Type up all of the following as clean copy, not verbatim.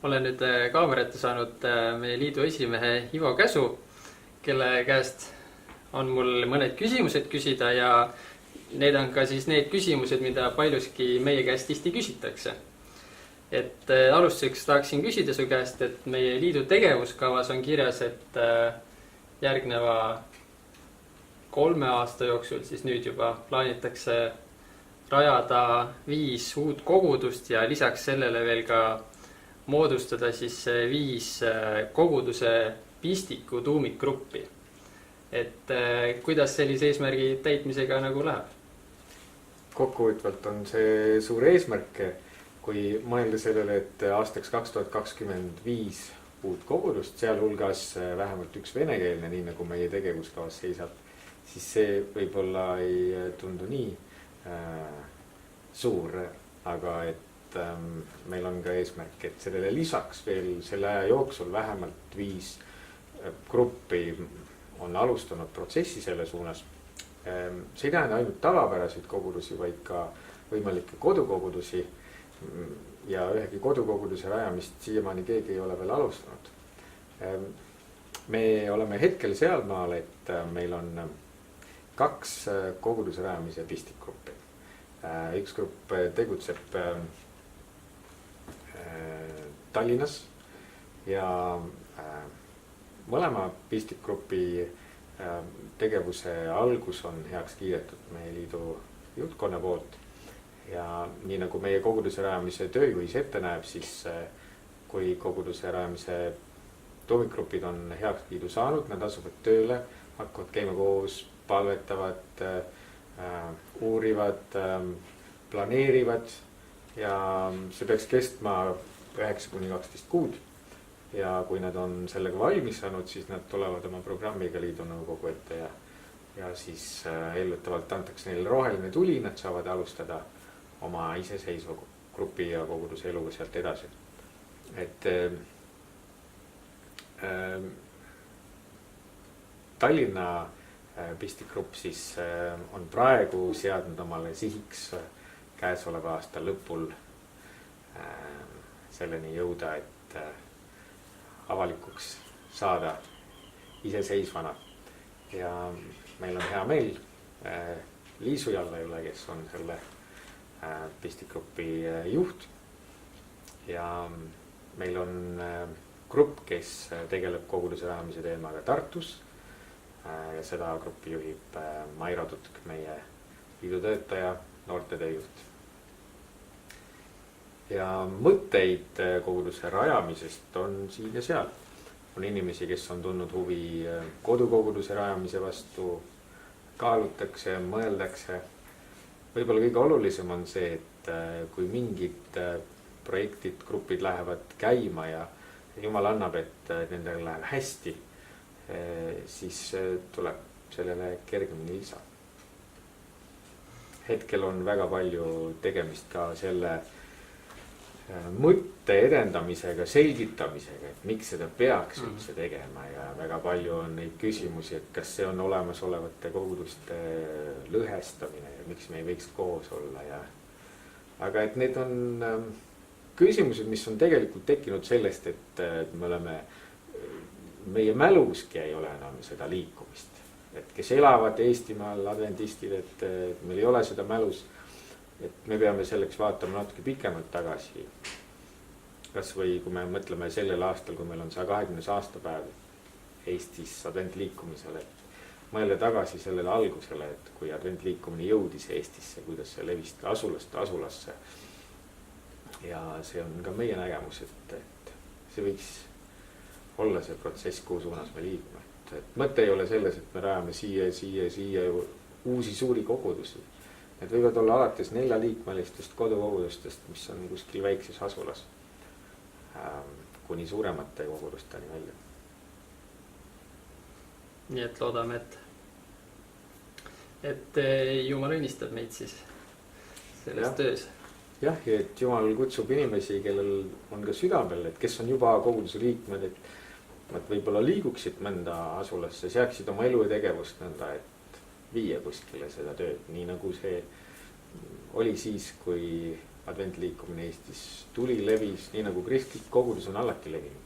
olen nüüd kaamera ette saanud meie liidu esimehe Ivo Käsu, kelle käest on mul mõned küsimused küsida ja need on ka siis need küsimused, mida paljuski meie käest tihti küsitakse. Et alustuseks tahaksin küsida su käest, et meie liidu tegevuskavas on kirjas, et järgneva 3 aasta jooksul siis nüüd juba plaanitakse rajada 5 uut kogudust ja lisaks sellele veel ka moodustada siis 5 koguduse pistiku tuumikgruppi. Et kuidas sellise eesmärgi täitmisega nagu läheb? Kokkuvõtvalt on see suur eesmärk, kui mõelda sellele, et aastaks 2025 uut kogudust, sealhulgas vähemalt üks venekeelne, nii nagu meie tegevuskavas seisab, siis see võib-olla ei tundu nii suur, aga et meil on ka eesmärk, et sellele lisaks veel selle aja jooksul vähemalt 5 gruppi on alustanud protsessi selle suunas. See ei tähenda ainult tavapäraseid kogudusi, vaid ka võimalikke kodukogudusi ja ühegi kodukoguduse rajamist siiamaani keegi ei ole veel alustanud. Me oleme hetkel sealmaal, et meil on 2 koguduse rajamise pistikgruppi. Üks grupp tegutseb Tallinnas ja mõlema pistikgrupi tegevuse algus on heaks kiidetud meie liidu juhtkonna poolt. Ja nii nagu meie koguduse rajamise tööjuhis ette näeb, siis kui koguduse rajamise tuumikgrupid on heaks kiidu saanud, nad asuvad tööle, hakkavad käima koos, palvetavad, uurivad, planeerivad ja see peaks kestma 9-12 kuud. Ja kui nad on sellega valmis saanud, siis nad tulevad oma programmiga liidu nõukogu ette ja siis eeldatavalt antakse neile roheline tuli, nad saavad alustada oma iseseisva grupi ja koguduse eluga sealt edasi. Et Tallinna pistikgrupp siis on praegu seadnud omale sihiks käesoleva aasta lõpul selleni jõuda, et avalikuks saada iseseisvana. Ja meil on hea meel Liisu Jalla üle, kes on selle pistikgrupi juht. Ja meil on grupp, kes tegeleb koguduse rajamise teemaga Tartus. Ja seda gruppi juhib Mairo Tutk, meie liidu töötaja, noortetöö juht. Ja mõtteid koguduse rajamisest on siin ja seal. On inimesi, kes on tundnud huvi kodukoguduse rajamise vastu, kaalutakse, mõeldakse. Võib-olla kõige olulisem on see, et kui mingid projektid, grupid lähevad käima ja Jumal annab, et nendel läheb hästi, siis tuleb sellele kergemini lisa. Hetkel on väga palju tegemist ka selle mõtte edendamisega, selgitamisega, et miks seda peaks üldse tegema ja väga palju on neid küsimusi, et kas see on olemasolevate koguduste lõhestamine ja miks me ei võiks koos olla ja aga et need on küsimused, mis on tegelikult tekkinud sellest, et me oleme meie mäluski ei ole enam seda liikumist, et kes elavad Eestimaal adventistid, et meil ei ole seda mälus. Et me peame selleks vaatama natuke pikemalt tagasi. Kas või kui me mõtleme sellel aastal, kui meil on 120 aastapäev Eestis adventliikumisele, et mõelda tagasi sellele algusele, et kui adventliikumine jõudis Eestisse, kuidas see levis asulast asulasse. Ja see on ka meie nägemus, et see võiks olla see protsess, kuhu suunas me liigume. Et mõte ei ole selles, et me rajame siia uusi suuri kogudusi. Need võivad olla alates 4-liikmelistest kodukogudustest, mis on kuskil väikses asulas, kuni suuremate kogudusteni välja. Nii et loodame, et Jumal õnnistab meid siis selles töös. Jah, et Jumal kutsub inimesi, kellel on ka südamel, et kes on juba koguduse liikmed, et võib-olla liiguksid mõnda asulasse, seaksid oma elu ja tegevust nõnda, et viia kuskile seda tööd, nii nagu see oli siis, kui adventliikumine Eestis tuli, levis, nii nagu kristlik kogudus on alati levinud.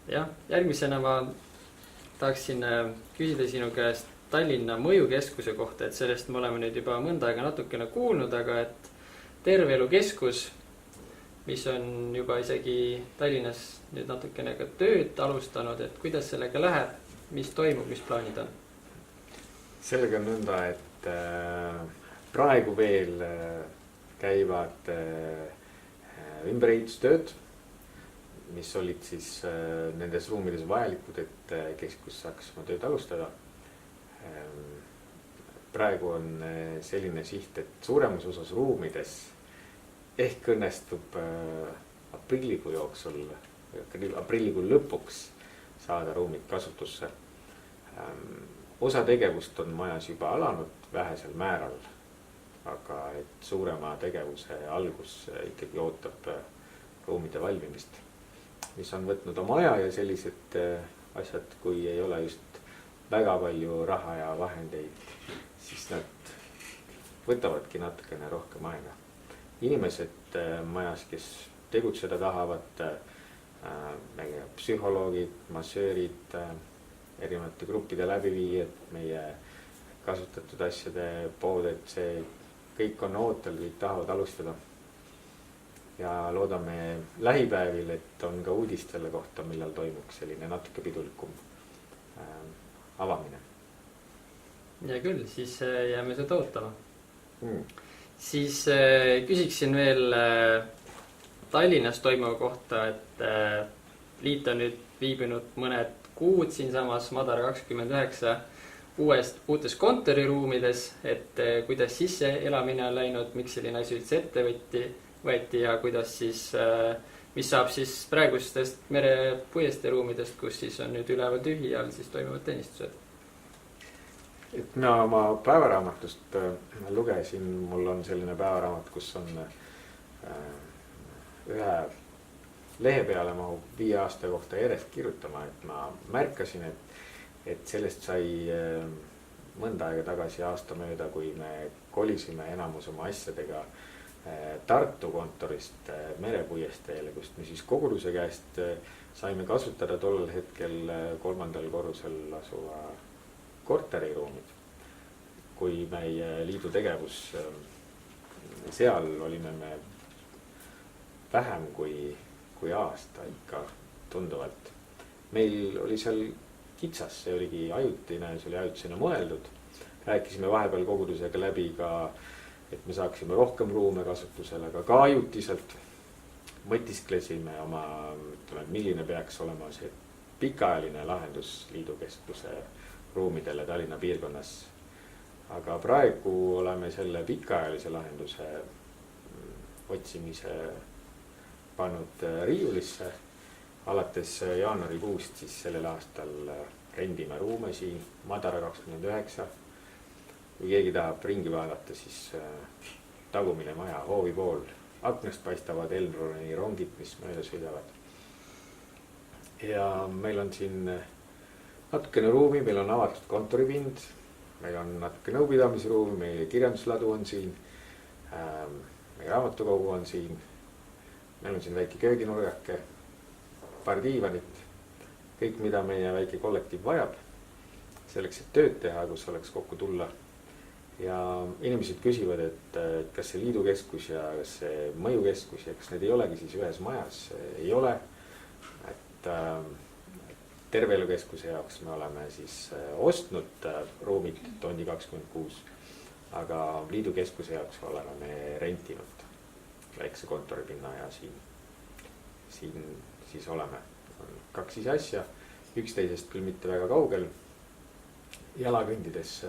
jah, järgmisena ma tahaksin küsida sinu käest Tallinna Mõjukeskuse kohta, et sellest me oleme nüüd juba mõnda aega natukene kuulnud, aga et Terve Elu Keskus, mis on juba isegi Tallinnas nüüd natukene ka tööd alustanud, et kuidas sellega läheb, mis toimub, mis plaanid on? Sellega on nõnda, et praegu veel käivad ümberehitustööd, mis olid siis nendes ruumides vajalikud, et keskus saaks oma tööd alustada. Praegu on selline siht, et suuremas osas ruumides ehk õnnestub aprillikuu jooksul, aprillikuu lõpuks saada ruumid kasutusse. Osa tegevust on majas juba alanud vähesel määral, aga et suurema tegevuse algus ikkagi ootab ruumide valmimist, mis on võtnud oma aja ja sellised asjad, kui ei ole just väga palju raha ja vahendeid, siis nad võtavadki natukene rohkem aega. Inimesed majas, kes tegutseda tahavad, psühholoogid, massöörid, erinevate gruppide läbiviijad, meie kasutatud asjade pood, et see kõik on ootel, kõik tahavad alustada. Ja loodame lähipäevil, et on ka uudist selle kohta, millal toimuks selline natuke pidulikum avamine. Ja küll, siis jääme seda ootama. Siis küsiksin veel Tallinnas toimuva kohta, et liit on nüüd viibinud mõned kuud siinsamas Madara 29 uutes kontoriruumides, et kuidas sisse elamine on läinud, miks selline asi üldse ette võeti ja kuidas siis, mis saab siis praegustest merepuiestee ruumidest, kus siis on nüüd üleval tühi ja all siis toimuvad teenistused. Et mina oma päevaraamatust lugesin, mul on selline päevaraamat, kus on ühe lehe peale mahub 5 aasta kohta järjest kirjutama, et ma märkasin, et sellest sai mõnda aega tagasi aasta mööda, kui me kolisime enamus oma asjadega Tartu kontorist merepuiesteele, kust me siis koguduse käest saime kasutada tollel hetkel 3. korrusel asuva korteriruumid. Kui meie liidu tegevus seal olime me vähem kui aasta ikka tunduvalt. Meil oli seal kitsas, see oligi ajutine, see oli ajutisena mõeldud. Rääkisime vahepeal kogudusega läbi ka, et me saaksime rohkem ruume kasutusele, aga ka ajutiselt mõtisklesime oma, milline peaks olema see pikaajaline lahendus liidukeskuse ruumidele Tallinna piirkonnas. Aga praegu oleme selle pikaajalise lahenduse otsimise pannud riiulisse. Alates jaanuarikuust siis sellel aastal rendime ruume siin Madara 29. Kui keegi tahab ringi vaadata, siis tagumine maja hoovi pool. Aknast paistavad Elroni rongid, mis mööda sõidavad. Ja meil on siin natukene ruumi, meil on avatud kontoripind, meil on natuke nõupidamisruumi, meie kirjandusladu on siin, meie raamatukogu on siin, meil on siin väike kööginurgake, paar diivanit, kõik mida meie väike kollektiiv vajab, selleks, et tööd teha, kus oleks kokku tulla. Ja inimesed küsivad, et kas see liidukeskus ja kas see mõjukeskus ja kas need ei olegi siis ühes majas, ei ole. Et Terve Elu Keskuse jaoks me oleme siis ostnud ruumid Tondi 26, aga liidukeskuse jaoks oleme me rentinud väikse kontoripinna ja siin siis oleme. 2 asja, üksteisest küll mitte väga kaugel, jala kõndides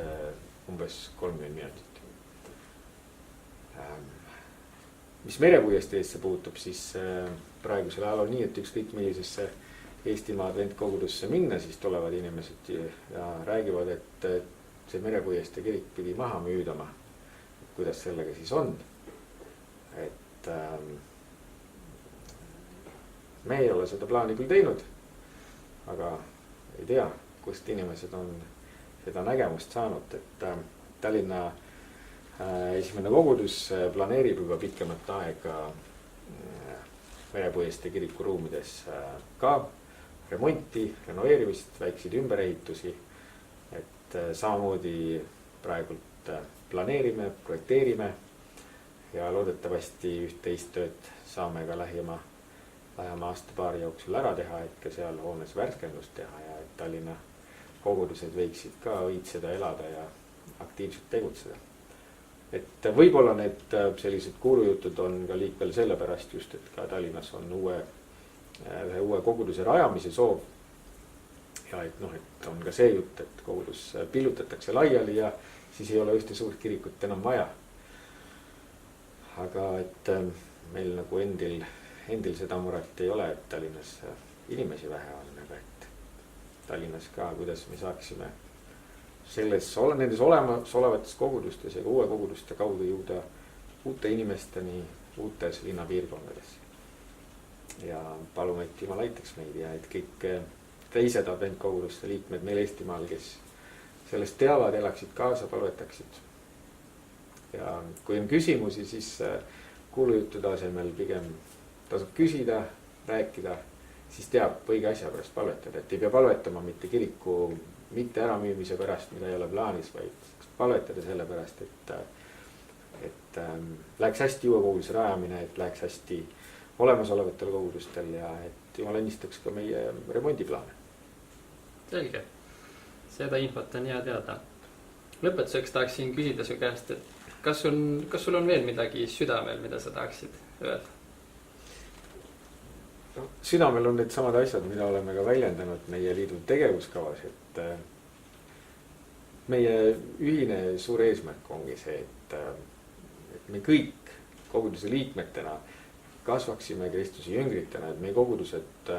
umbes 30 minutit. Mis merepuiesteesse puutub, siis praegusel ajal on nii, et ükskõik millisesse Eestimaa adventkogudusse minna, siis tulevad inimesed ja räägivad, et see merepuiestee kirik pidi maha müüdama. Kuidas sellega siis on? Et me ei ole seda plaani küll teinud, aga ei tea, kust inimesed on seda nägemust saanud, et Tallinna esimene kogudus planeerib juba pikemat aega Verepuiestee kiriku ruumides ka remonti, renoveerimist, väikseid ümberehitusi. Et samamoodi praegult planeerime, projekteerime ja loodetavasti üht-teist tööd saame ka lähima aasta-paari jooksul ära teha, et ka seal hoones värskendust teha ja et Tallinna kogudused võiksid ka õitseda, elada ja aktiivselt tegutseda. Et võib-olla need sellised kuulujutud on ka liikvel sellepärast just, et ka Tallinnas on ühe uue koguduse rajamise soov. Ja et et on ka see jutt, et kogudus pillutatakse laiali ja siis ei ole ühte suurt kirikut enam vaja. Aga et meil nagu endil seda muret ei ole, et Tallinnas inimesi vähe on, aga et Tallinnas ka, kuidas me saaksime nendes olemasolevates kogudustes ja uue koguduste kaudu jõuda uute inimesteni uutes linnapiirkondades. Ja palume, et Jumal aitaks meid ja et kõik teised adventkoguduste liikmed meil Eestimaal, kes sellest teavad, elaksid kaasa, palvetaksid. Ja kui on küsimusi, siis kuulujuttude asemel pigem tasub küsida, rääkida, siis teab õige asja pärast palvetada, et ei pea palvetama mitte kiriku mitte äramüümise pärast, mida ei ole plaanis, vaid palvetada selle pärast, et läheks hästi uue koguduse rajamine, et läheks hästi olemasolevatel kogudustel ja et Jumal õnnistaks ka meie remondiplaane. Selge. Seda infot on hea teada. Lõpetuseks tahaksin küsida su käest, et kas sul on veel midagi südamel, mida sa tahaksid öelda? Südamel on need samad asjad, mida oleme ka väljendanud meie liidu tegevuskavas, et meie ühine suur eesmärk ongi see, et me kõik koguduse liikmetena kasvaksime Kristuse jüngritena, et meie kogudused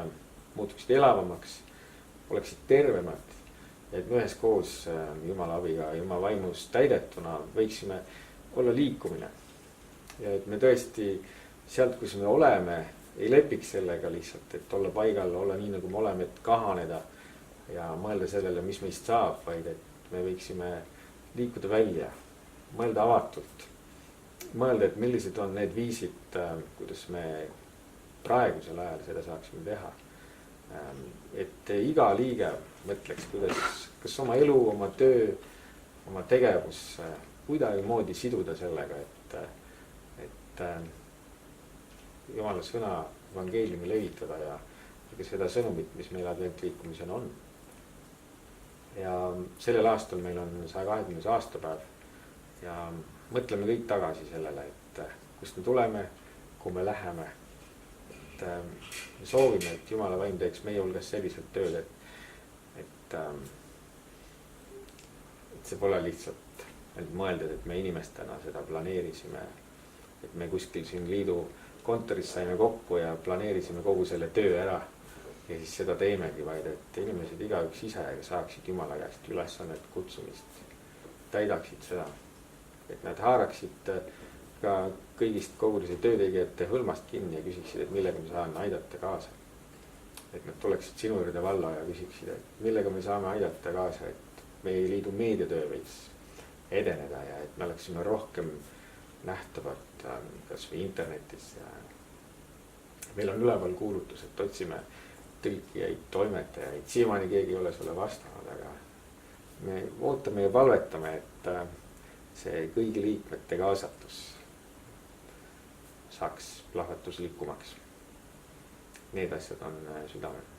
muutuksid elavamaks, oleksid tervemad, et me üheskoos Jumala abiga, Jumala vaimus täidetuna võiksime olla liikumine. Ja et me tõesti sealt, kus me oleme, ei lepiks sellega lihtsalt, et olla paigal, olla nii nagu me oleme, et kahaneda ja mõelda sellele, mis meist saab, vaid et me võiksime liikuda välja, mõelda avatult, mõelda, et millised on need viisid, kuidas me praegusel ajal seda saaksime teha. Et iga liige mõtleks, kas oma elu, oma töö, oma tegevus kuidagi moodi siduda sellega, et Jumala sõna evangeeliumi levitada ja seda sõnumit, mis meil adventliikumisel on. Ja sellel aastal meil on 120. aastapäev ja mõtleme kõik tagasi sellele, et kust me tuleme, kuhu me läheme. Et me soovime, et Jumala vaim teeks meie hulgas selliselt tööd, et see pole lihtsalt mõeldud, et me inimestena seda planeerisime, et me kuskil siin liidu kontoris saime kokku ja planeerisime kogu selle töö ära ja siis seda teemegi, vaid et inimesed igaüks ise saaksid Jumala käest ülesannet kutsumist, täidaksid seda, et nad haaraksid ka kõigist koguduse töötegijate hõlmast kinni ja küsiksid, et millega me saan aidata kaasa. Et nad tuleksid sinu juurde valla ja küsiksid, et millega me saame aidata kaasa, et meie liidu meediatöö võiks edeneda ja et me oleksime rohkem nähtavad kas või internetis. Meil on üleval kuulutus, et otsime tõlkijaid, toimetajaid, siiamaani keegi ei ole sulle vastanud, aga me ootame ja palvetame, et see kõigi liikmete kaasatus saaks plahvatuslikumaks. Need asjad on südamel.